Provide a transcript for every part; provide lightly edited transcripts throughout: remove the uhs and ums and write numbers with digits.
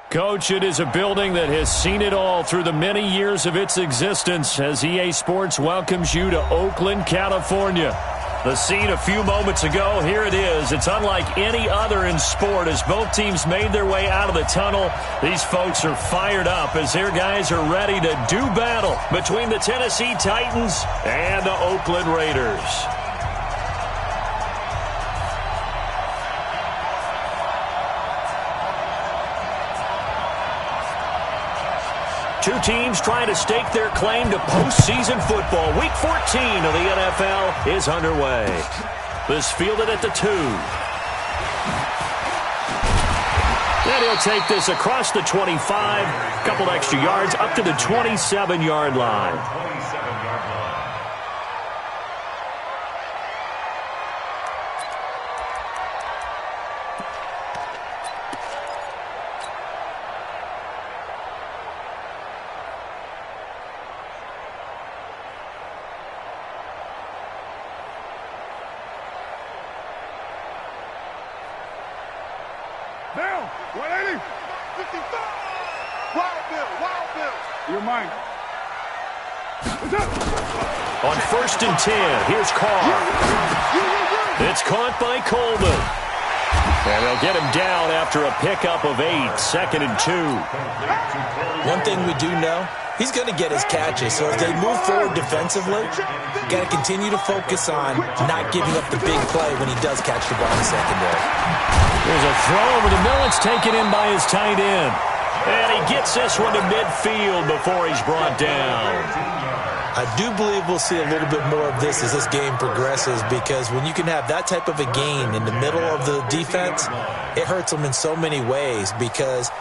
Coach, it is a building that has seen it all through the many years of its existence as EA Sports welcomes you to Oakland, California. The scene a few moments ago, here it is. It's unlike any other in sport as both teams made their way out of the tunnel. These folks are fired up as their guys are ready to do battle between the Tennessee Titans and the Oakland Raiders. Two teams trying to stake their claim to postseason football. Week 14 of the NFL is underway. This fielded at the 2. And he'll take this across the 25. Couple extra yards up to the 27-yard line. Down, 180, 55. Wild Bill. You're mine. On 1st and 10, here's Carr. It's caught by Coleman. And they'll get him down after a pickup of 8, 2nd and 2. One thing we do know, he's going to get his catches. So as they move forward defensively, got to continue to focus on not giving up the big play when he does catch the ball in the secondary. There's a throw over the middle. It's taken in by his tight end. And he gets this one to midfield before he's brought down. I do believe we'll see a little bit more of this as this game progresses, because when you can have that type of a gain in the middle of the defense, it hurts them in so many ways, because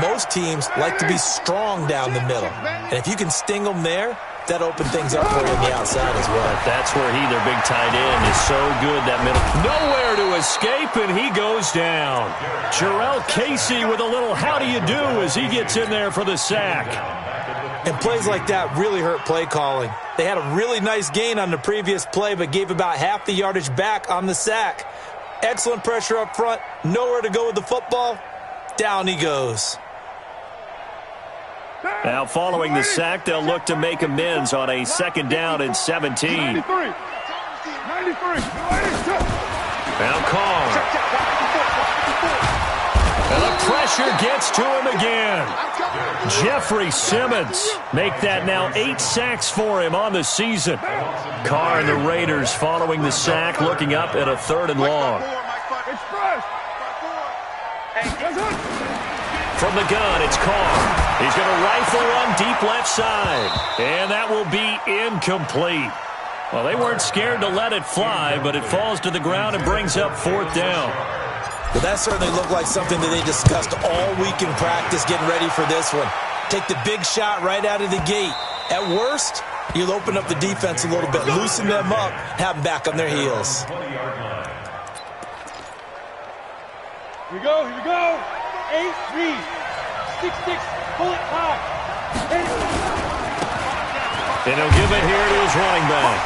most teams like to be strong down the middle. And if you can sting them there, that open things up for you on the outside as well. That's where their big tight end, is so good, that middle. Nowhere to escape, and he goes down. Jarrell Casey with a little how do you do as he gets in there for the sack. And plays like that really hurt play calling. They had a really nice gain on the previous play, but gave about half the yardage back on the sack. Excellent pressure up front, nowhere to go with the football. Down he goes. Now following the sack, they'll look to make amends on a 2nd down and 17. 93. Now Carr. And the pressure gets to him again. Jeffrey Simmons make that now 8 sacks for him on the season. Carr and the Raiders following the sack, looking up at a 3rd and long. From the gun, it's Carr. He's going to rifle one deep left side. And that will be incomplete. Well, they weren't scared to let it fly, but it falls to the ground and brings up 4th down. Well, that certainly looked like something that they discussed all week in practice, getting ready for this one. Take the big shot right out of the gate. At worst, you'll open up the defense a little bit, loosen them up, have them back on their heels. Here we go. 8-3. 6-6. Pull it high. And he'll give it here to his running back.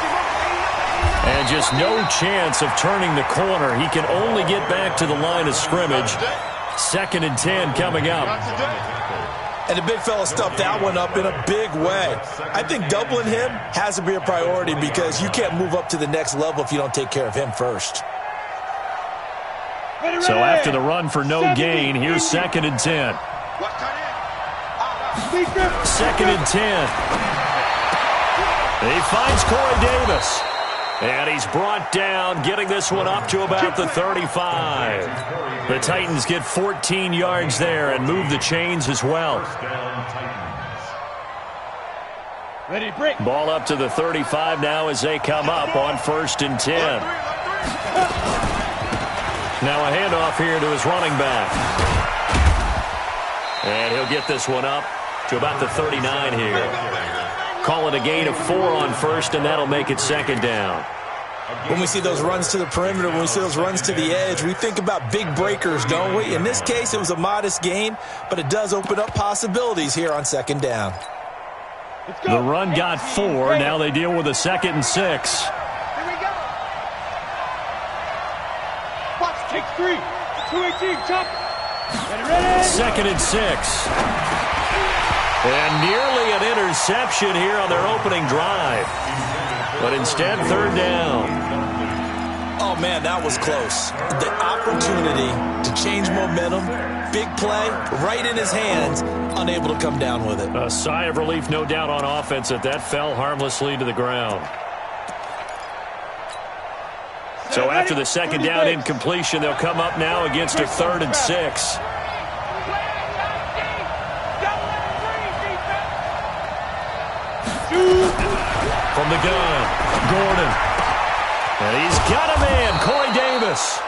And just no chance of turning the corner. He can only get back to the line of scrimmage. 2nd and 10 coming up. And the big fella stuffed that one up in a big way. I think doubling him has to be a priority, because you can't move up to the next level if you don't take care of him first. So after the run for no gain, here's 2nd and 10. 2nd and 10. He finds Corey Davis. And he's brought down, getting this one up to about the 35. The Titans get 14 yards there and move the chains as well. Ball up to the 35 now as they come up on 1st and 10. Now a handoff here to his running back. And he'll get this one up to about the 39 here. Call it a gain of 4 on 1st, and that'll make it 2nd down. When we see those runs to the perimeter, when we see those runs to the edge, we think about big breakers, don't we? In this case, it was a modest gain, but it does open up possibilities here on 2nd down. The run got 4. Now they deal with a 2nd and 6. Here we go. Watch, take 3. 2-18, jump. 2nd and 6. And nearly an interception here on their opening drive. But instead, 3rd down. Oh, man, that was close. The opportunity to change momentum, big play, right in his hands, unable to come down with it. A sigh of relief, no doubt, on offense that fell harmlessly to the ground. So after the 2nd down incompletion, they'll come up now against a 3rd and 6. From the gun, Gordon. And he's got a man, Corey Davis.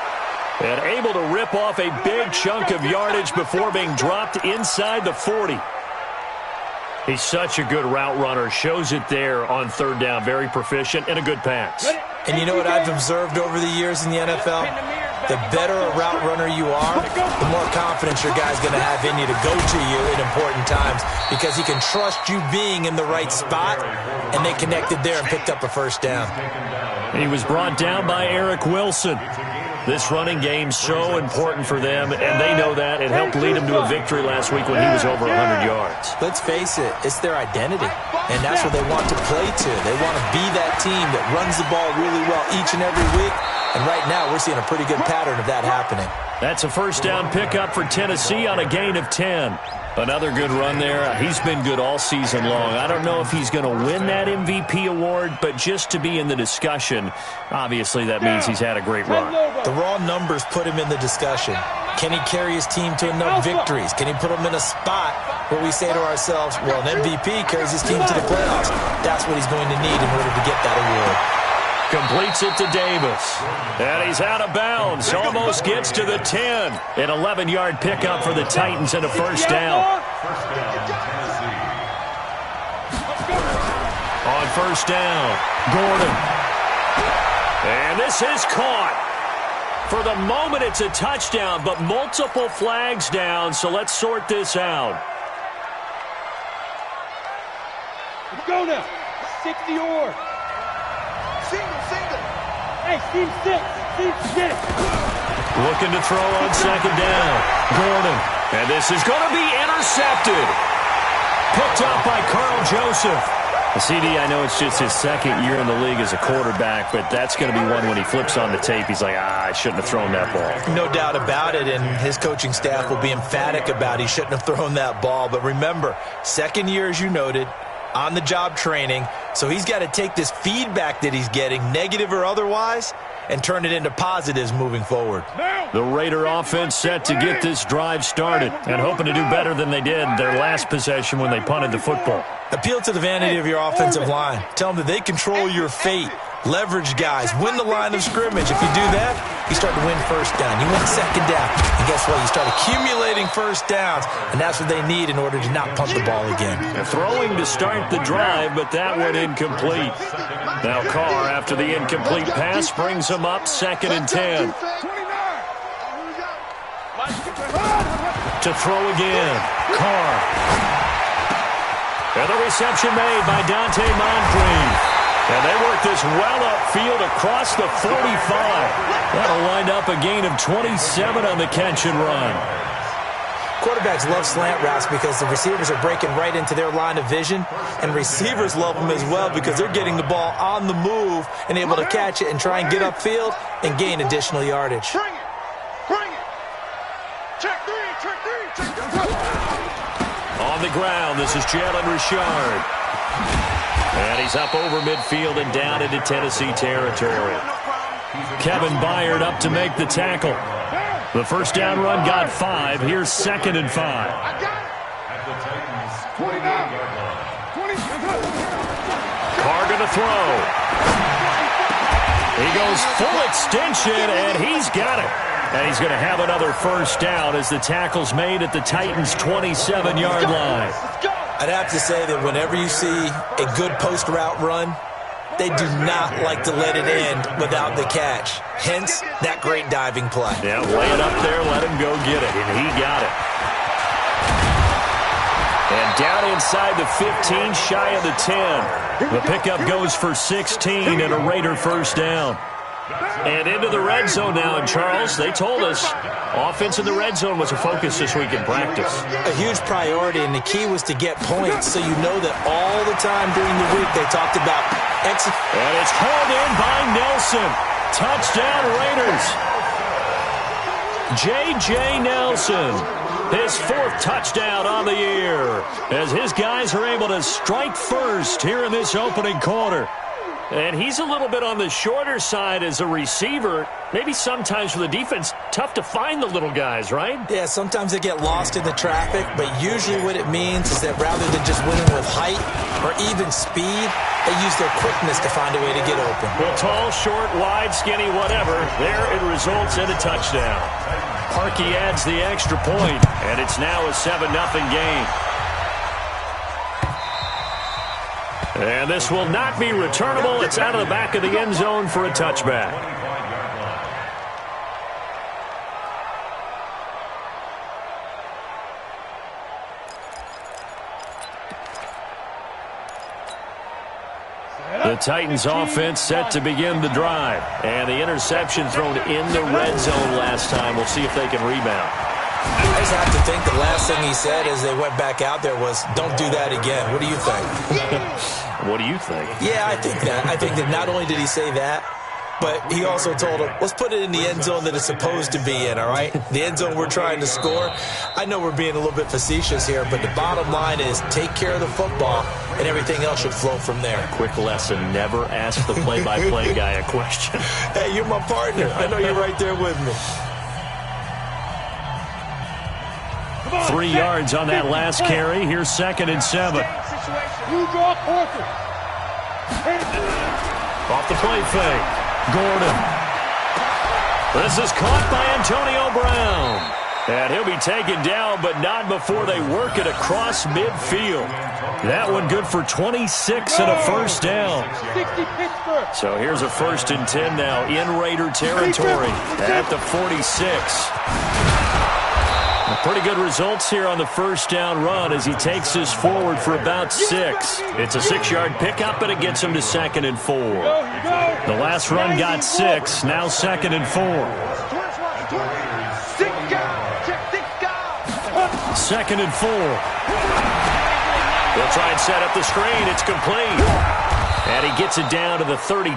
And able to rip off a big chunk of yardage before being dropped inside the 40. He's such a good route runner. Shows it there on 3rd down. Very proficient and a good pass. And you know what I've observed over the years in the NFL? The better a route runner you are, the more confidence your guy's going to have in you to go to you in important times because he can trust you being in the right spot, and they connected there and picked up a 1st down. He was brought down by Eric Wilson. This running game so important for them, and they know that. It helped lead them to a victory last week when he was over 100 yards. Let's face it, it's their identity, and that's what they want to play to. They want to be that team that runs the ball really well each and every week, and right now we're seeing a pretty good pattern of that happening. That's a 1st down pickup for Tennessee on a gain of 10. Another good run there. He's been good all season long. I don't know if he's going to win that MVP award, but just to be in the discussion, obviously that means he's had a great run. The raw numbers put him in the discussion. Can he carry his team to enough victories? Can he put them in a spot where we say to ourselves, well, an MVP carries his team to the playoffs. That's what he's going to need in order to get that award. Completes it to Davis. And he's out of bounds. Almost gets to the 10. An 11-yard pickup for the Titans and a 1st down. On 1st down, Gordon. And this is caught. For the moment, it's a touchdown, but multiple flags down, so let's sort this out. Let's go now. 60 or. Single. Hey, team 6. Looking to throw on 2nd down. Gordon. And this is going to be intercepted. Picked up by Carl Joseph. CD, I know it's just his 2nd year in the league as a quarterback, but that's going to be one when he flips on the tape. He's like, I shouldn't have thrown that ball. No doubt about it, and his coaching staff will be emphatic about he shouldn't have thrown that ball. But remember, 2nd year, as you noted, on-the-job training, so he's got to take this feedback that he's getting, negative or otherwise, and turn it into positives moving forward. The Raider offense set to get this drive started and hoping to do better than they did their last possession when they punted the football. Appeal to the vanity of your offensive line. Tell them that they control your fate. Leverage guys. Win the line of scrimmage. If you do that, you start to win 1st down. You win 2nd down. And guess what? You start accumulating 1st downs, and that's what they need in order to not punt the ball again. They're throwing to start the drive, but that one incomplete. Now Carr, after the incomplete pass, brings them up 2nd and 10. To throw again. Carr. And the reception made by Dante Moncrief. And they work this well upfield across the 45. That'll wind up a gain of 27 on the catch and run. Quarterbacks love slant routes because the receivers are breaking right into their line of vision, and receivers love them as well because they're getting the ball on the move and able to catch it and try and get upfield and gain additional yardage. Bring it. Check three. On the ground, this is Jalen Richard. And he's up over midfield and down into Tennessee territory. Kevin Byard up to make the tackle. The 1st down run got 5. Here's 2nd and 5. Carr going to throw. He goes full extension, and he's got it. And he's going to have another 1st down as the tackle's made at the Titans' 27-yard line. I'd have to say that whenever you see a good post route run, they do not like to let it end without the catch. Hence, that great diving play. Yeah, lay it up there, let him go get it, and he got it. And down inside the 15, shy of the 10. The pickup goes for 16 and a Raider 1st down. And into the red zone now. And, Charles, they told us offense in the red zone was a focus this week in practice. A huge priority, and the key was to get points so you know that all the time during the week they talked about and it's hauled in by Nelson. Touchdown, Raiders. J.J. Nelson, his 4th touchdown on the year, as his guys are able to strike first here in this opening quarter. And he's a little bit on the shorter side as a receiver. Maybe sometimes for the defense, tough to find the little guys, right? Yeah, sometimes they get lost in the traffic, but usually what it means is that rather than just winning with height or even speed, they use their quickness to find a way to get open. Well, tall, short, wide, skinny, whatever, there it results in a touchdown. Parkey adds the extra point, and it's now a 7-0 game. And this will not be returnable. It's out of the back of the end zone for a touchback. The Titans offense set to begin the drive. And the interception thrown in the red zone last time. We'll see if they can rebound. I just have to think the last thing he said as they went back out there was, don't do that again. What do you think? What do you think? Yeah, I think that. I think that not only did he say that, but he also told him, let's put it in the end zone that it's supposed to be in, all right? The end zone we're trying to score. I know we're being a little bit facetious here, but the bottom line is take care of the football, and everything else should flow from there. Quick lesson, never ask the play-by-play guy a question. Hey, you're my partner. I know you're right there with me. 3 yards on that last carry. Here's 2nd and 7. You draw quarter. Off the play fake. Gordon. This is caught by Antonio Brown. And he'll be taken down, but not before they work it across midfield. That one good for 26 and a first down. So here's a 1st and 10 now in Raider territory at the 46. Pretty good results here on the first down run as he takes this forward for about 6. It's a 6-yard pickup, and it gets him to 2nd and 4. The last run got 6, now 2nd and 4. 2nd and 4. They'll try and set up the screen. It's complete. And he gets it down to the 32.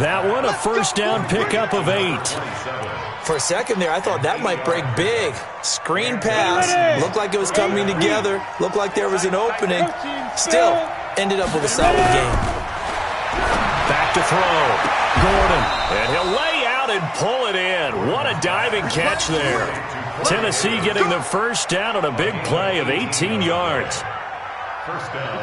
That one, a first down pickup of 8. For a second there, I thought that might break big. Screen pass. Looked like it was coming together. Looked like there was an opening. Still, ended up with a solid game. Back to throw. Gordon. And he'll lay out and pull it in. What a diving catch there. Tennessee getting the first down on a big play of 18 yards.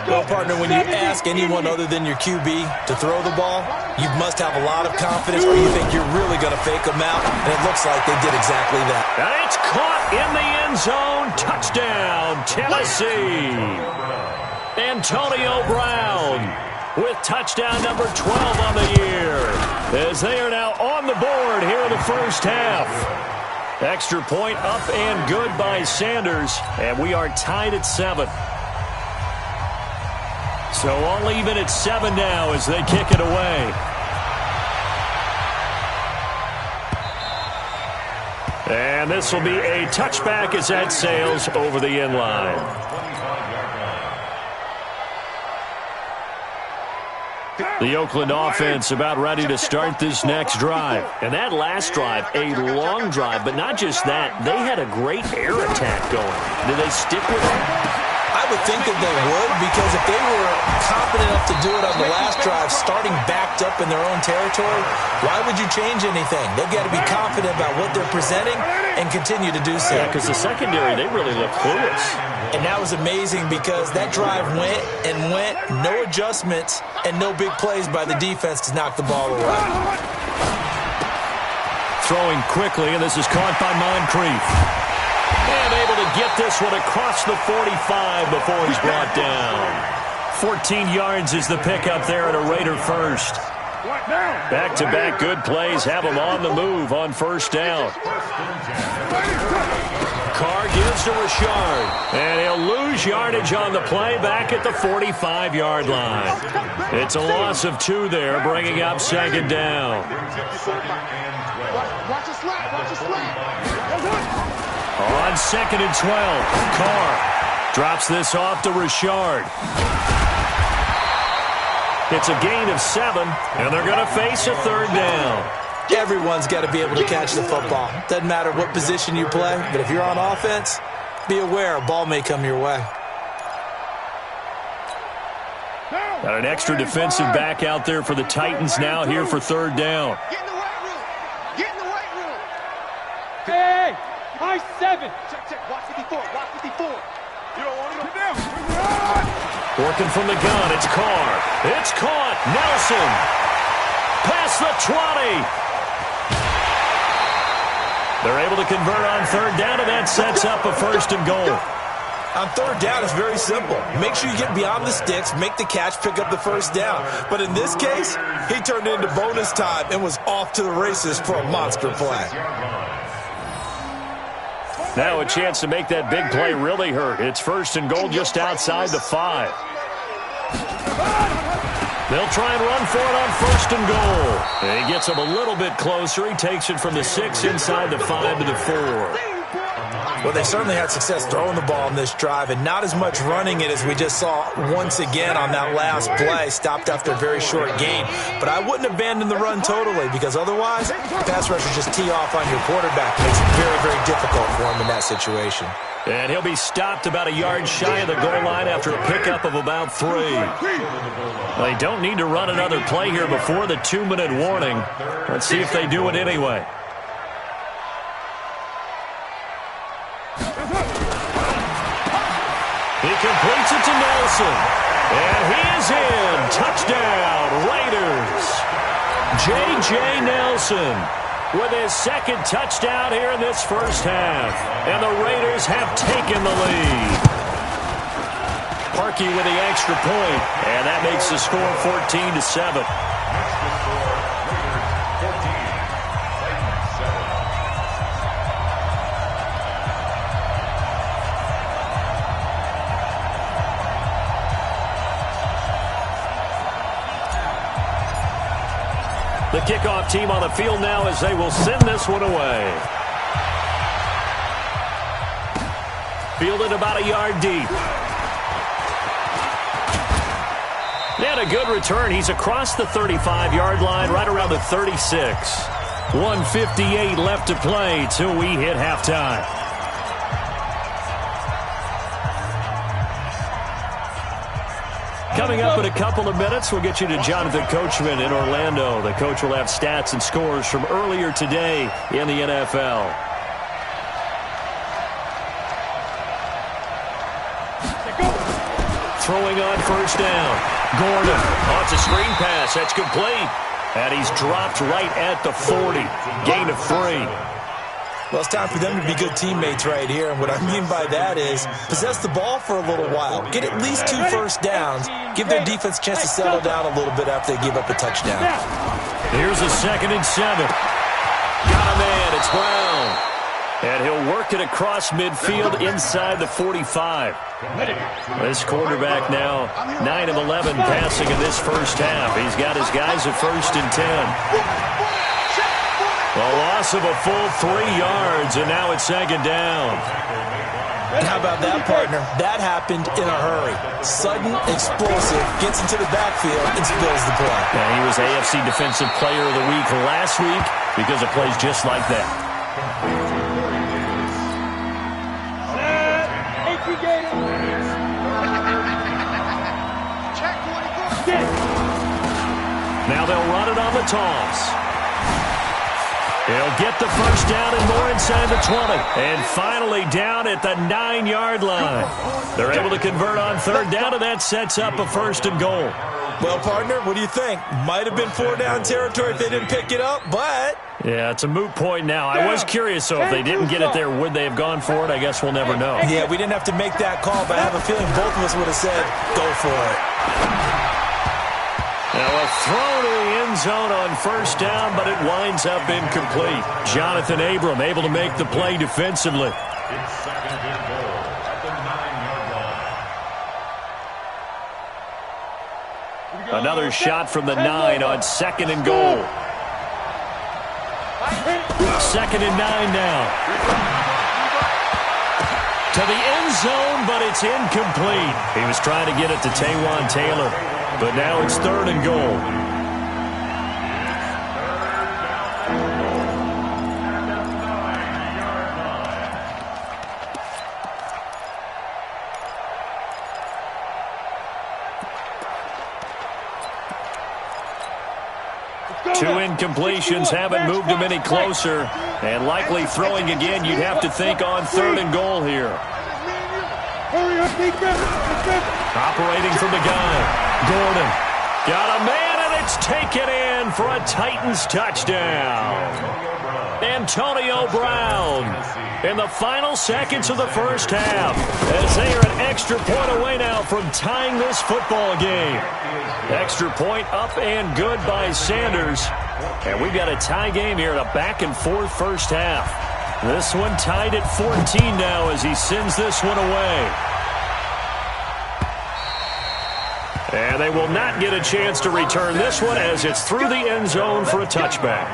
Well, partner, when you ask anyone other than your QB to throw the ball, you must have a lot of confidence, or you think you're really going to fake them out, and it looks like they did exactly that. And it's caught in the end zone. Touchdown, Tennessee. Antonio Brown with touchdown number 12 on the year, as they are now on the board here in the first half. Extra point up and good by Sanders, and we are tied at 7. So all even at 7 now as they kick it away. And this will be a touchback as that sails over the end line. The Oakland offense about ready to start this next drive. And that last drive, a long drive, but not just that. They had a great air attack going. Did they stick with it? I would think that they would, because if they were confident enough to do it on the last drive, starting backed up in their own territory, why would you change anything? They've got to be confident about what they're presenting and continue to do so. Yeah, because the secondary, they really look clueless. And that was amazing because that drive went and went, no adjustments, and no big plays by the defense to knock the ball away. Throwing quickly, and this is caught by Moncrief. And able to get this one across the 45 before he's brought down. 14 yards is the pickup there at a Raider first. Back-to-back good plays have him on the move on first down. Carr gives to Richard. And he'll lose yardage on the play back at the 45-yard line. It's a loss of 2 there, bringing up second down. Watch the slap. Watch the slap. On second and 12, Carr drops this off to Richard. It's a gain of 7, and they're going to face a third down. Everyone's got to be able to catch the football. Doesn't matter what position you play, but if you're on offense, be aware a ball may come your way. Got an extra defensive back out there for the Titans now here for third down. Get in the right room. Get in the right room. Hey, high 7. Check. Watch 54. Watch 54. You don't want to go down. Working from the gun, it's Carr. It's caught. Nelson. Past the 20. They're able to convert on third down, and that sets up a first and goal. On third down, it's very simple. Make sure you get beyond the sticks, make the catch, pick up the first down. But in this case, he turned it into bonus time and was off to the races for a monster play. Now a chance to make that big play really hurt. It's first and goal just outside the 5. They'll try and run for it on first and goal. And he gets him a little bit closer. He takes it from the 6 inside the 5 to the 4. Well, they certainly had success throwing the ball in this drive, and not as much running it as we just saw once again on that last play. Stopped after a very short gain. But I wouldn't abandon the run totally, because otherwise, pass rushers just tee off on your quarterback. Makes it very, very difficult for him in that situation. And he'll be stopped about a yard shy of the goal line after a pickup of about 3. They don't need to run another play here before the 2-minute warning. Let's see if they do it anyway. He completes it to Nelson. And he is in. Touchdown, Raiders. J.J. Nelson with his second touchdown here in this first half. And the Raiders have taken the lead. Parkey with the extra point, and that makes the score 14-7. The kickoff team on the field now as they will send this one away. Fielded about a yard deep. And a good return. He's across the 35-yard line, right around the 36. 1:58 left to play till we hit halftime. Coming up in a couple of minutes, we'll get you to Jonathan Coachman in Orlando. The coach will have stats and scores from earlier today in the NFL. Throwing on first down. Gordon. Oh, it's a screen pass. That's complete. And he's dropped right at the 40. Gain of 3. Well, it's time for them to be good teammates right here. And what I mean by that is possess the ball for a little while. Get at least 2 first downs. Give their defense a chance to settle down a little bit after they give up a touchdown. Here's a 2nd and 7. Got a man. It's Brown. And he'll work it across midfield inside the 45. This quarterback now 9 of 11 passing in this first half. He's got his guys at 1st and 10. A loss of a full 3 yards, and now it's 2nd down. How about that, partner? That happened in a hurry. Sudden, explosive, gets into the backfield, and spills the play. Yeah, he was AFC Defensive Player of the Week last week because of plays just like that. Now they'll run it on the toss. He'll get the first down and more inside the 20. And finally down at the 9-yard line. They're able to convert on third down, and that sets up a 1st and goal. Well, partner, what do you think? Might have been 4-down territory if they didn't pick it up, but... Yeah, it's a moot point now. I was curious, so if they didn't get it there, would they have gone for it? I guess we'll never know. Yeah, we didn't have to make that call, but I have a feeling both of us would have said, go for it. Now a throw to the end zone on first down, but it winds up incomplete. Jonathan Abram able to make the play defensively. It's second and goal at the 9-yard line. Another shot from the 9 on second and goal. Second and 9 now. To the end zone, but it's incomplete. He was trying to get it to Taywan Taylor, but now it's third and goal. 2 incompletions haven't moved him any closer. And likely throwing again, you'd have to think on third and goal here. Operating from the gun. Gordon. Got a man, and it's taken in for a Titans touchdown. Antonio Brown in the final seconds of the first half, as they are an extra point away now from tying this football game. Extra point up and good by Sanders. And we've got a tie game here in a back-and-forth first half. This one tied at 14 now as he sends this one away. And they will not get a chance to return this one as it's through the end zone for a touchback.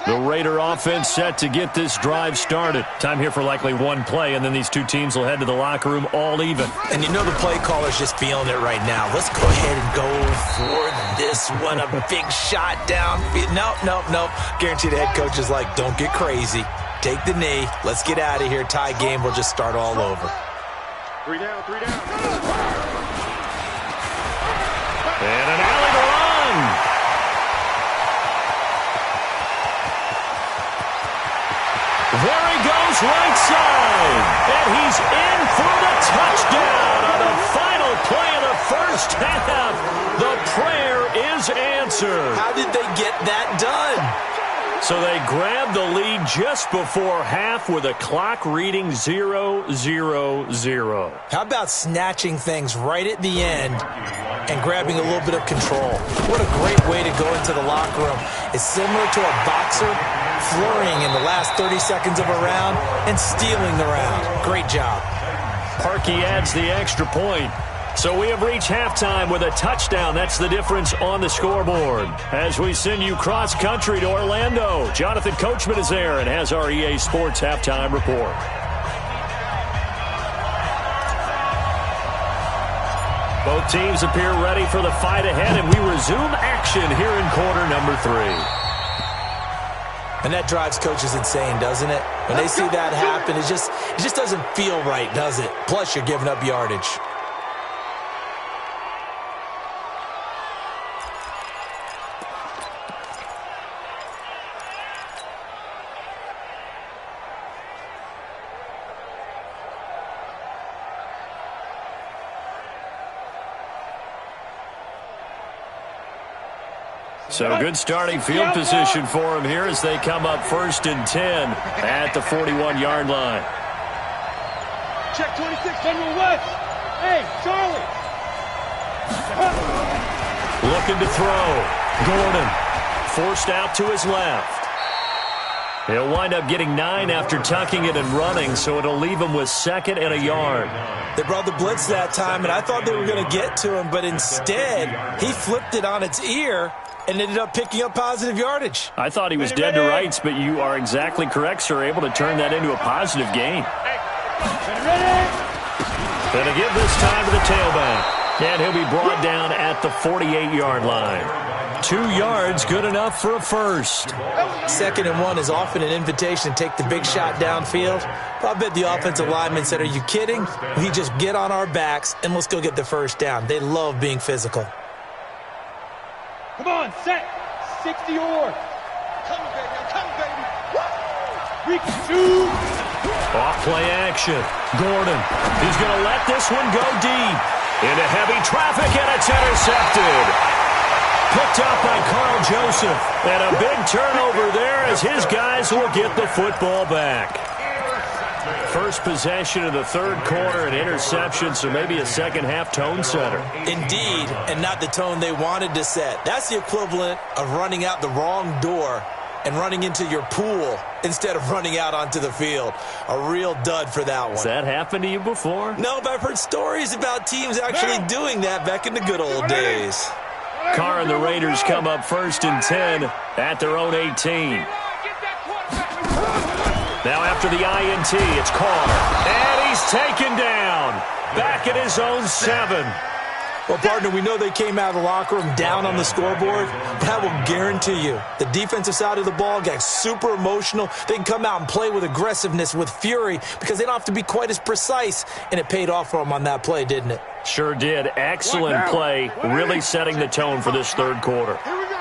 The Raider offense set to get this drive started. Time here for likely one play, and then these two teams will head to the locker room all even. And you know the play caller's just feeling it right now. Let's go ahead and go for this one. A big shot down. Nope. Guarantee the head coach is like, don't get crazy. Take the knee. Let's get out of here. Tie game. We'll just start all over. 3 down. And an alley to run. There he goes, right side. And he's in for the touchdown on the final play of the first half. The prayer is answered. How did they get that done? So they grabbed the lead just before half with a clock reading 0-0-0. How about snatching things right at the end and grabbing a little bit of control? What a great way to go into the locker room. It's similar to a boxer flurrying in the last 30 seconds of a round and stealing the round. Great job. Parkey adds the extra point. So we have reached halftime with a touchdown. That's the difference on the scoreboard. As we send you cross-country to Orlando, Jonathan Coachman is there and has our EA Sports halftime report. Both teams appear ready for the fight ahead, and we resume action here in quarter number 3. And that drives coaches insane, doesn't it? When they see that happen, it just doesn't feel right, does it? Plus, you're giving up yardage. So good starting field position for him here as they come up 1st and 10 at the 41-yard line. Check 26, General West. Hey, Charlie. Looking to throw. Gordon forced out to his left. He'll wind up getting 9 after tucking it and running, so it'll leave him with 2nd and a yard. They brought the blitz that time, and I thought they were going to get to him, but instead he flipped it on its ear and ended up picking up positive yardage. I thought he was dead to rights, but you are exactly correct, sir. Able to turn that into a positive gain. Gonna give this time to the tailback. And he'll be brought down at the 48-yard line. 2 yards, good enough for a first. 2nd and 1 is often an invitation to take the big shot downfield. I bet the offensive lineman said, are you kidding? We just get on our backs and let's go get the first down. They love being physical. Come on, set. 60 or. Come, baby. We can shoot. Off play action. Gordon. He's going to let this one go deep. Into heavy traffic, and it's intercepted. Picked up by Carl Joseph. And a big turnover there as his guys will get the football back. First possession of the third quarter, an interception, so maybe a second-half tone setter. Indeed, and not the tone they wanted to set. That's the equivalent of running out the wrong door and running into your pool instead of running out onto the field. A real dud for that one. Has that happened to you before? No, but I've heard stories about teams actually doing that back in the good old days. Carr and the Raiders come up 1st and 10 at their own 18. Now after the INT, it's Carr. And he's taken down. Back at his own 7. Well, partner, we know they came out of the locker room down on the scoreboard, but I will guarantee you the defensive side of the ball got super emotional. They can come out and play with aggressiveness, with fury, because they don't have to be quite as precise, and it paid off for them on that play, didn't it? Sure did. Excellent play, really setting the tone for this third quarter.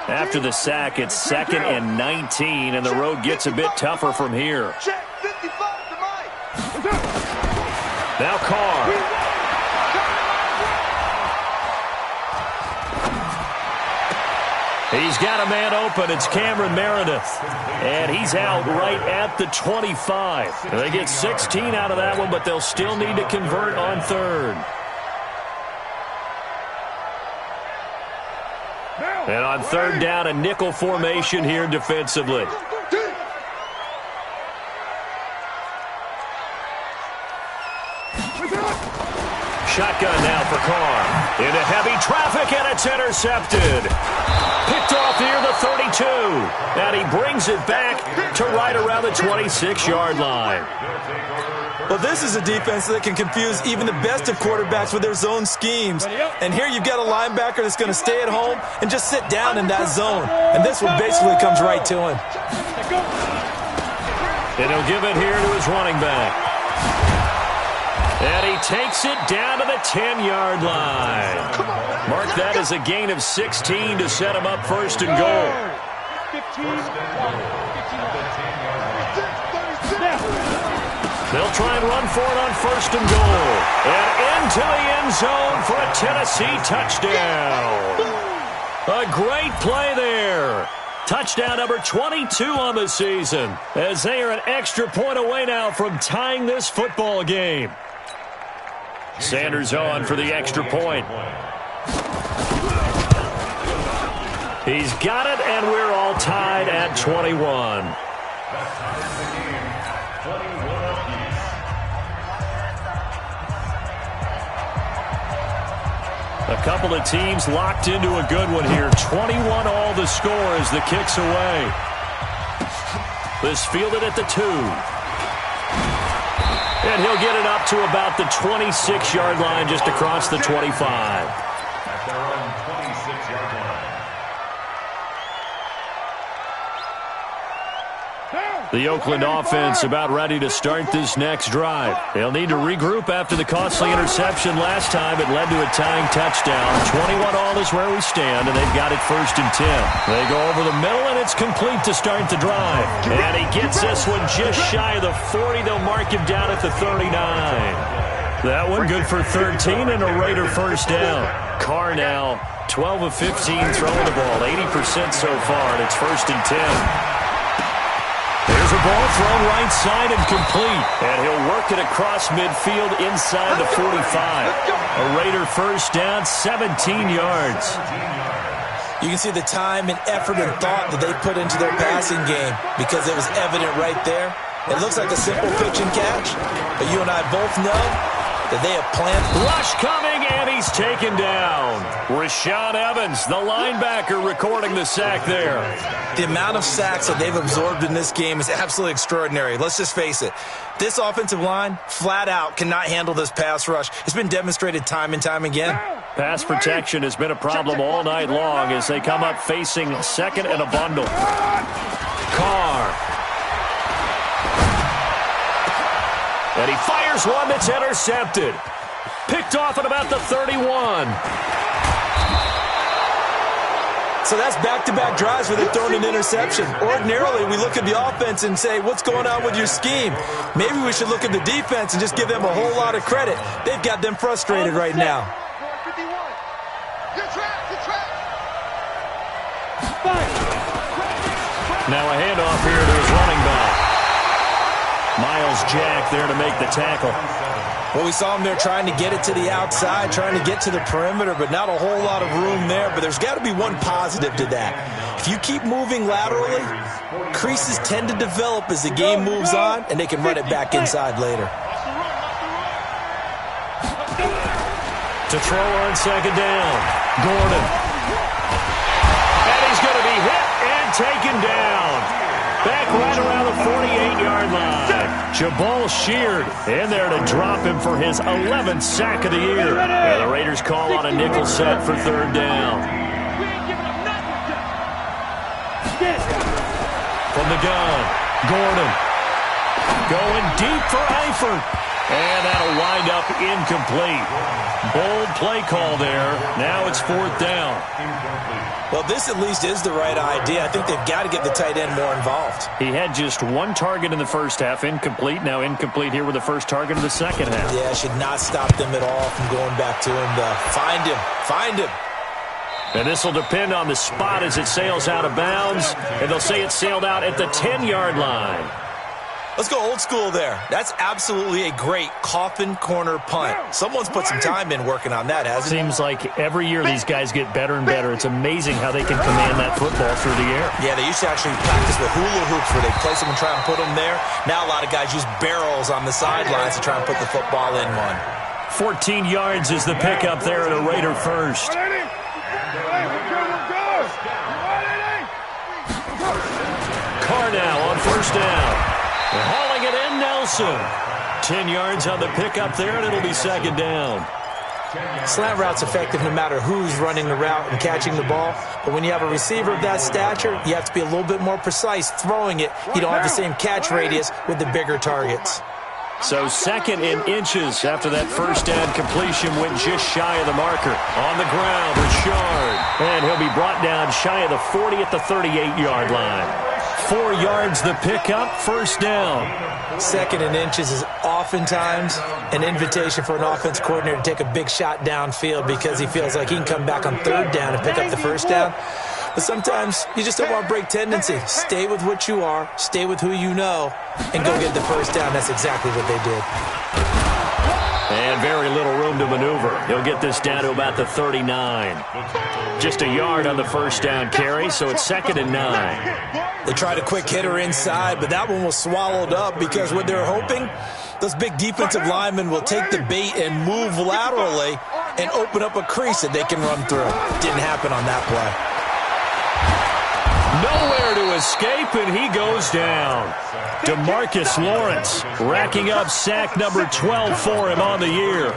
After the sack, it's 2nd and 19, and the road gets a bit tougher from here. Now Carr. He's got a man open. It's Cameron Meredith. And he's out right at the 25. They get 16 out of that one, but they'll still need to convert on 3rd. And on 3rd down, a nickel formation here defensively. Shotgun now for Carr. Into heavy traffic, and it's intercepted. Picked off near the 32. And he brings it back to right around the 26-yard line. Well, this is a defense that can confuse even the best of quarterbacks with their zone schemes. And here you've got a linebacker that's going to stay at home and just sit down in that zone. And this one basically comes right to him. And he'll give it here to his running back. And he takes it down to the 10-yard line. Mark that as a gain of 16 to set him up 1st and goal. They'll try and run for it on 1st and goal. And into the end zone for a Tennessee touchdown. A great play there. Touchdown number 22 on the season, as they are an extra point away now from tying this football game. Sanders on for the extra point. He's got it, and we're all tied at 21. A couple of teams locked into a good one here. 21 all the score as the kick's away. This fielded at the 2. And he'll get it up to about the 26-yard line, just across the 25. At their own 26-yard line. The Oakland offense about ready to start this next drive. They'll need to regroup after the costly interception last time. It led to a tying touchdown. 21 all is where we stand, and they've got it 1st and 10. They go over the middle, and it's complete to start the drive. And he gets this one just shy of the 40. They'll mark him down at the 39. That one good for 13 and a Raider 1st down. Carr now 12 of 15 throwing the ball, 80% so far, and it's 1st and 10. There's a ball thrown right side and complete. And he'll work it across midfield inside the 45. A Raider 1st down, 17 yards. You can see the time and effort and thought that they put into their passing game because it was evident right there. It looks like a simple pitch and catch, but you and I both know that they have planned. Rush coming, and he's taken down. Rashad Evans, the linebacker, recording the sack there. The amount of sacks that they've absorbed in this game is absolutely extraordinary. Let's just face it. This offensive line, flat out, cannot handle this pass rush. It's been demonstrated time and time again. Pass protection has been a problem all night long as they come up facing 2nd and a bundle. Carr. And he fires one that's intercepted. Picked off at about the 31. So that's back-to-back drives where they've thrown an interception. Ordinarily, we look at the offense and say, what's going on with your scheme? Maybe we should look at the defense and just give them a whole lot of credit. They've got them frustrated right now. Now a handoff here to his running back. Miles Jack there to make the tackle. Well, we saw him there trying to get it to the outside, trying to get to the perimeter, but not a whole lot of room there. But there's got to be one positive to that. If you keep moving laterally, creases tend to develop as the game moves on, and they can run it back inside later. To throw on second down, Gordon. And he's going to be hit and taken down. Back right around the 48-yard line. Jabal Sheard in there to drop him for his 11th sack of the year. And the Raiders call on a nickel set for third down. From the gun, Gordon. Going deep for Eifert. And that'll wind up incomplete. Bold play call there. Now it's fourth down. Well, this at least is the right idea. I think they've got to get the tight end more involved. He had just one target in the first half, incomplete. Now incomplete here with the first target in the second half. Yeah, should not stop them at all from going back to him, though. Find him. Find him. And this will depend on the spot as it sails out of bounds. And they'll say it sailed out at the 10-yard line. Let's go old school there. That's absolutely a great coffin corner punt. Someone's put some time in working on that, hasn't it? Seems like every year these guys get better and better. It's amazing how they can command that football through the air. Yeah, they used to actually practice with hula hoops where they place them and try and put them there. Now a lot of guys use barrels on the sidelines to try and put the football in one. 14 yards is the pickup there at a Raider first. Carr now on first down. Hauling it in, Nelson. 10 yards on the pickup there, and it'll be second down. Slant route's effective no matter who's running the route and catching the ball. But when you have a receiver of that stature, you have to be a little bit more precise throwing it. You don't have the same catch radius with the bigger targets. So second in inches after that first down completion went just shy of the marker. On the ground, Richard. And he'll be brought down shy of the 40 at the 38-yard line. 4 yards the pickup, first down. Second in inches is oftentimes an invitation for an offense coordinator to take a big shot downfield because he feels like he can come back on third down and pick up the first down. But sometimes you just don't want to break tendency. Stay with what you are, stay with who you know, and go get the first down. That's exactly what they did. And very little room to maneuver. He'll get this down to about the 39. Just a yard on the first down carry, so it's second and 9. They tried a quick hitter inside, but that one was swallowed up because what they're hoping, those big defensive linemen will take the bait and move laterally and open up a crease that they can run through. Didn't happen on that play. Nowhere to escape, and he goes down. DeMarcus Lawrence racking up sack number 12 for him on the year.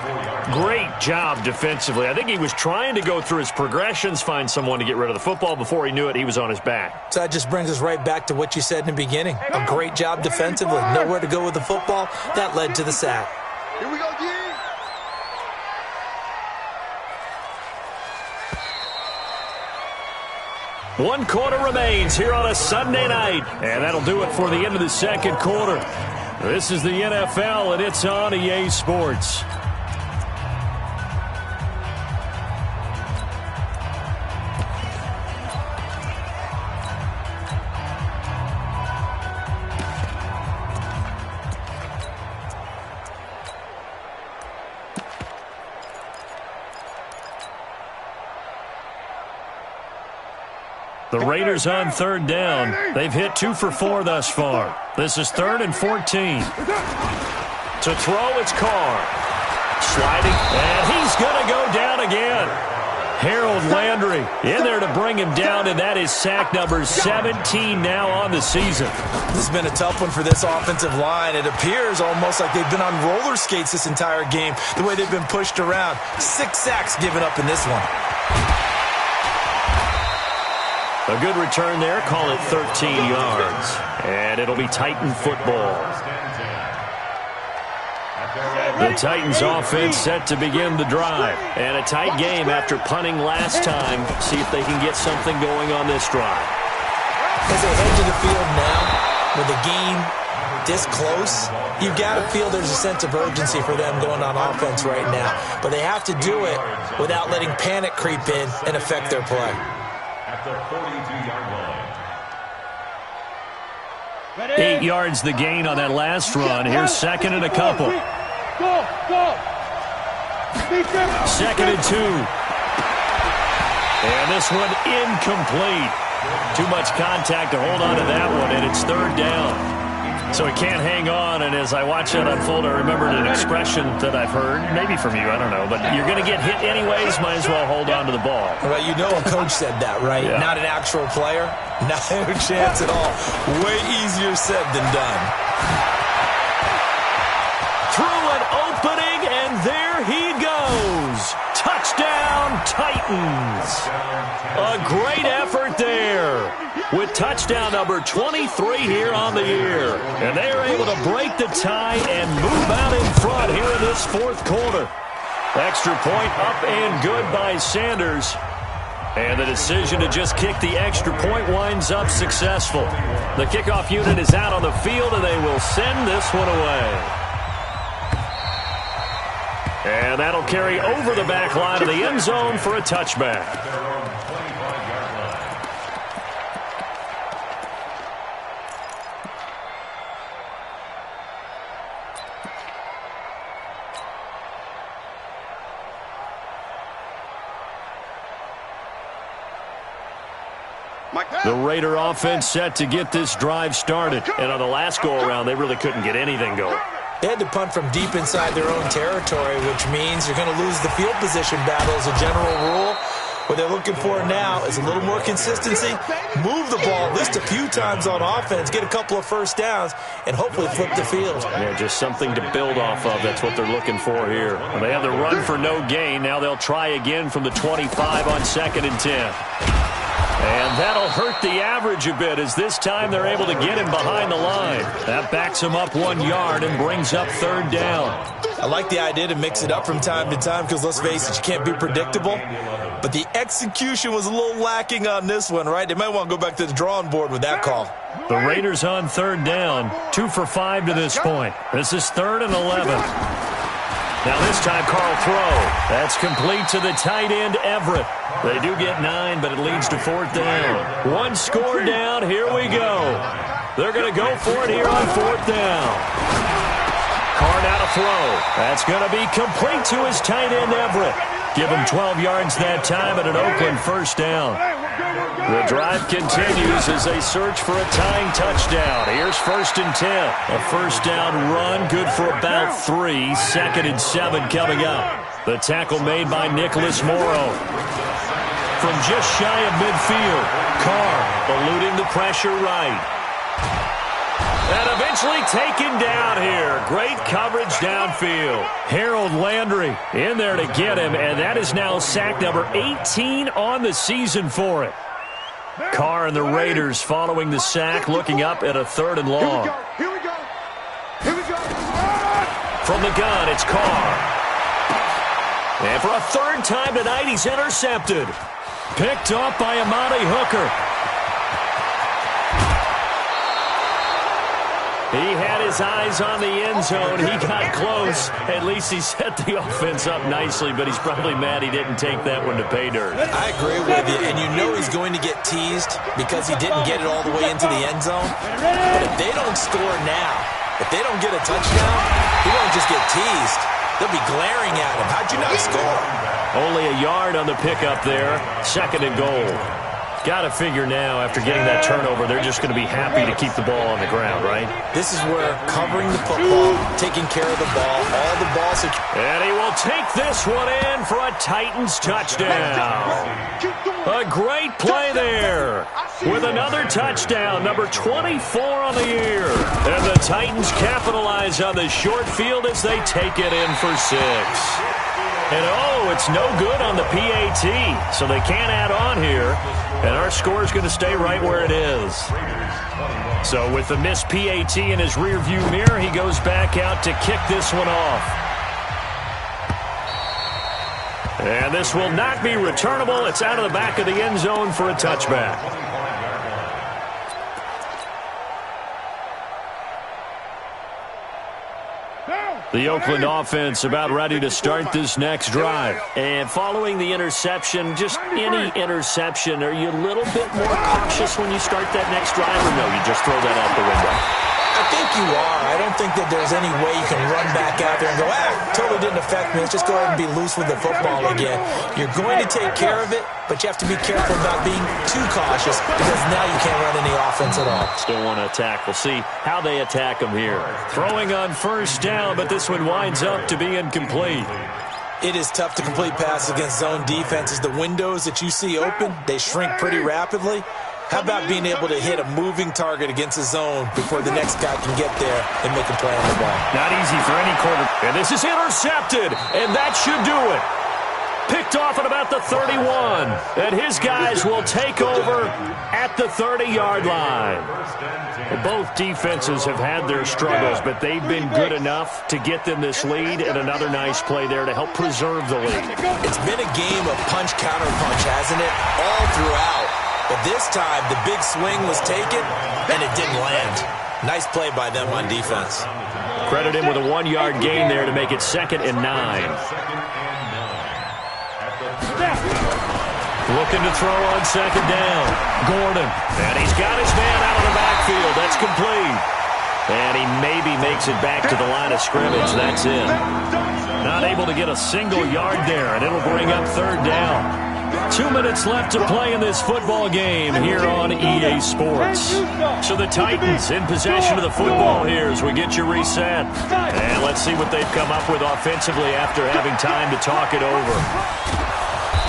Great job defensively. I think he was trying to go through his progressions, find someone to get rid of the football. Before he knew it, he was on his back. So that just brings us right back to what you said in the beginning. A great job defensively. Nowhere to go with the football. That led to the sack. Here we go, D. One quarter remains here on a Sunday night, and that'll do it for the end of the second quarter. This is the NFL, and it's on EA Sports. The Raiders on third down. They've hit 2 for 4 thus far. This is 3rd and 14. To throw, it's Carr. Sliding, and he's going to go down again. Harold Landry in there to bring him down, and that is sack number 17 now on the season. This has been a tough one for this offensive line. It appears almost like they've been on roller skates this entire game, the way they've been pushed around. 6 sacks given up in this one. A good return there. Call it 13 yards. And it'll be Titan football. The Titans offense set to begin the drive. And a tight game after punting last time. See if they can get something going on this drive. As they head to the field now, with the game this close, you've got to feel there's a sense of urgency for them going on offense right now. But they have to do it without letting panic creep in and affect their play. At the 42-yard line. 8 yards the gain on that last run. Here's second and a couple. Go. 2nd and 2. And this one incomplete. Too much contact to hold on to that one, and it's 3rd down. So he can't hang on, and as I watch that unfold, I remembered an expression that I've heard, maybe from you, I don't know, but you're going to get hit anyways, might as well hold on to the ball. Right, you know a coach said that, right? Yeah. Not an actual player. Not a chance at all. Way easier said than done. Through an opening, and there he goes. Touchdown, Titans. A great effort there with touchdown number 23 here on the year. And they are able to break the tie and move out in front here in this 4th quarter. Extra point up and good by Sanders. And the decision to just kick the extra point winds up successful. The kickoff unit is out on the field, and they will send this one away. And that'll carry over the back line of the end zone for a touchback. The Raider offense set to get this drive started. And on the last go-around, they really couldn't get anything going. They had to punt from deep inside their own territory, which means you're going to lose the field position battle as a general rule. What they're looking for now is a little more consistency, move the ball at least a few times on offense, get a couple of first downs, and hopefully flip the field. Yeah, just something to build off of. That's what they're looking for here. Well, they have the run for no gain. Now they'll try again from the 25 on 2nd and 10. And that'll hurt the average a bit as this time they're able to get him behind the line. That backs him up 1 yard and brings up 3rd down. I like the idea to mix it up from time to time because, let's face it, you can't be predictable. But the execution was a little lacking on this one, right? They might want to go back to the drawing board with that call. The Raiders on 3rd down, 2 for 5 to this point. This is 3rd and 11. Now this time, Carl throw. That's complete to the tight end, Everett. They do get 9, but it leads to 4th down. 1 score down. Here we go. They're going to go for it here on 4th down. Carr now to throw. That's going to be complete to his tight end, Everett. Give him 12 yards that time and an Oakland 1st down. The drive continues as they search for a tying touchdown. Here's 1st and 10. A 1st down run, good for about 3. 2nd and 7 coming up. The tackle made by Nicholas Morrow. From just shy of midfield, Carr eluding the pressure right. And eventually taken down here. Great coverage downfield. Harold Landry in there to get him, and that is now sack number 18 on the season for it. Carr and the Raiders following the sack, looking up at a 3rd and long. Here we go. From the gun, it's Carr. And for a 3rd time tonight, he's intercepted. Picked up by Amani Hooker. He had his eyes on the end zone. He got close. At least he set the offense up nicely, but he's probably mad he didn't take that one to pay dirt. I agree with you, and you know he's going to get teased because he didn't get it all the way into the end zone. But if they don't score now, if they don't get a touchdown, he won't just get teased. They'll be glaring at him. How'd you not score? Only a yard on the pickup there. 2nd and goal. Got to figure now, after getting that turnover, they're just going to be happy to keep the ball on the ground, right? This is where covering the football, taking care of the ball, all the ball security. And he will take this one in for a Titans touchdown. A great play there with another touchdown, number 24 on the year. And the Titans capitalize on the short field as they take it in for 6. And oh, it's no good on the PAT, so they can't add on here. And our score is going to stay right where it is. So with the missed PAT in his rearview mirror, he goes back out to kick this one off. And this will not be returnable. It's out of the back of the end zone for a touchback. Down. The Oakland offense about ready to start this next drive. And following the interception, just any interception, are you a little bit more cautious when you start that next drive, or no, you just throw that out the window? I think you are. I don't think that there's any way you can run back out there and go, totally didn't affect me. Let's just go ahead and be loose with the football again. You're going to take care of it, but you have to be careful about being too cautious because now you can't run any offense at all. Still want to attack. We'll see how they attack them here. Throwing on first down, but this one winds up to be incomplete. It is tough to complete passes against zone defenses. The windows that you see open, they shrink pretty rapidly. How about being able to hit a moving target against a zone before the next guy can get there and make a play on the ball? Not easy for any quarter. And this is intercepted, and that should do it. Picked off at about the 31. And his guys will take over at the 30-yard line. Both defenses have had their struggles, but they've been good enough to get them this lead, and another nice play there to help preserve the lead. It's been a game of punch-counter-punch, hasn't it? All throughout. But this time, the big swing was taken, and it didn't land. Nice play by them on defense. Credit him with a 1-yard gain there to make it 2nd and 9. Looking to throw on 2nd down. Gordon. And he's got his man out of the backfield. That's complete. And he maybe makes it back to the line of scrimmage. That's it. Not able to get a single yard there, and it'll bring up 3rd down. 2 minutes left to play in this football game here on EA Sports. So the Titans in possession of the football here as we get you reset. And let's see what they've come up with offensively after having time to talk it over.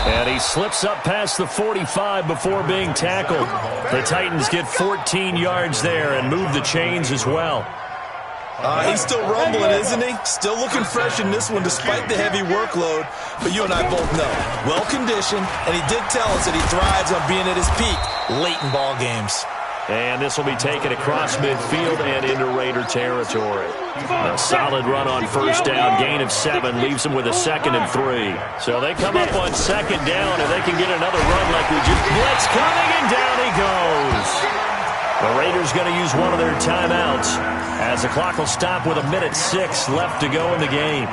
And he slips up past the 45 before being tackled. The Titans get 14 yards there and move the chains as well. He's still rumbling, isn't he? Still looking fresh in this one despite the heavy workload. But you and I both know, well-conditioned, and he did tell us that he thrives on being at his peak late in ball games. And this will be taken across midfield and into Raider territory. A solid run on first down, gain of 7, leaves them with a 2nd and 3. So they come up on 2nd down, and they can get another run like we just... Blitz coming, and down he goes. The Raiders going to use one of their timeouts as the clock will stop with 1:06 left to go in the game.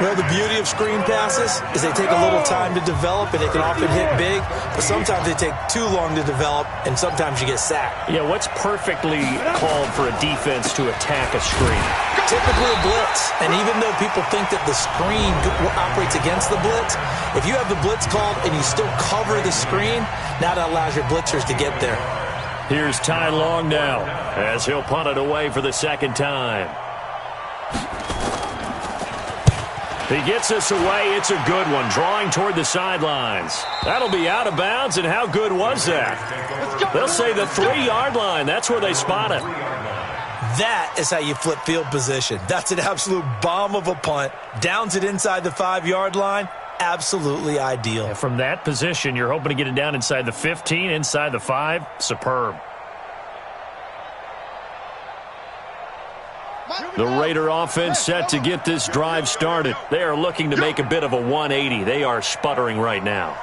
Well, the beauty of screen passes is they take a little time to develop, and they can often hit big, but sometimes they take too long to develop, and sometimes you get sacked. Yeah, what's perfectly called for a defense to attack a screen? Typically a blitz, and even though people think that the screen operates against the blitz, if you have the blitz called and you still cover the screen, now that allows your blitzers to get there. Here's Ty Long now as he'll punt it away for the 2nd time. He gets us away. It's a good one, drawing toward the sidelines. That'll be out of bounds, and how good was that? They'll say the 3-yard line. That's where they spot it. That is how you flip field position. That's an absolute bomb of a punt. Downs it inside the 5-yard line. Absolutely ideal. And from that position, you're hoping to get it down inside the 15, inside the 5. Superb. The Raider offense set to get this drive started. They are looking to make a bit of a 180. They are sputtering right now.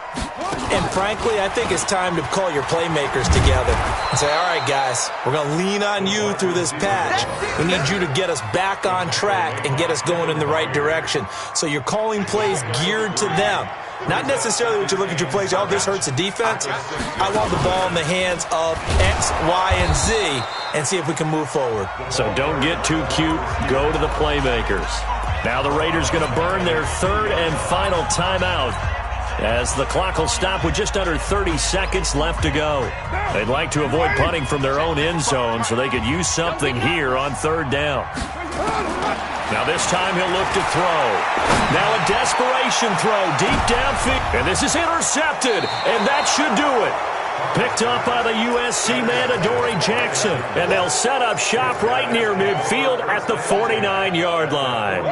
And frankly, I think it's time to call your playmakers together and say, all right, guys, we're going to lean on you through this patch. We need you to get us back on track and get us going in the right direction. So you're calling plays geared to them. Not necessarily when you look at your plays, oh, this hurts the defense. I want the ball in the hands of X, Y, and Z and see if we can move forward. So don't get too cute. Go to the playmakers. Now the Raiders going to burn their 3rd and final timeout as the clock will stop with just under 30 seconds left to go. They'd like to avoid punting from their own end zone so they could use something here on 3rd down. Now this time he'll look to throw. Now a desperation throw deep downfield. And this is intercepted, and that should do it. Picked up by the USC man, Adoree Jackson. And they'll set up shop right near midfield at the 49-yard line.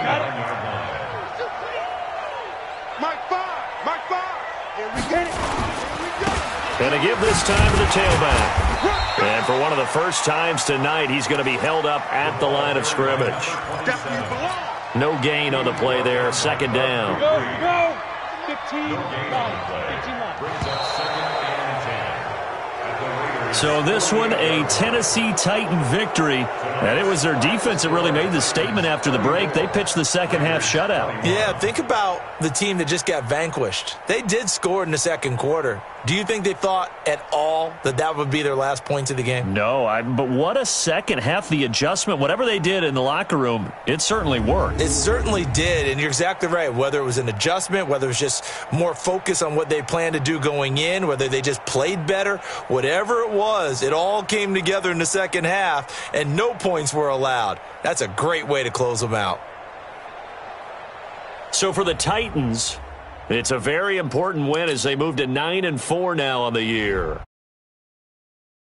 Mike 5. Here we get it. And to give this time to the tailback. And for one of the first times tonight, he's going to be held up at the line of scrimmage. No gain on the play there. 2nd down. Go. 15. 15. So this one, a Tennessee Titan victory. And it was their defense that really made the statement after the break. They pitched the second half shutout. Yeah, think about the team that just got vanquished. They did score in the second quarter. Do you think they thought at all that that would be their last points of the game? No, but what a second half. The adjustment, whatever they did in the locker room, it certainly worked. It certainly did, and you're exactly right. Whether it was an adjustment, whether it was just more focus on what they planned to do going in, whether they just played better, whatever it was, it all came together in the second half, and no points were allowed. That's a great way to close them out. So for the Titans, it's a very important win as they move to 9-4 now on the year.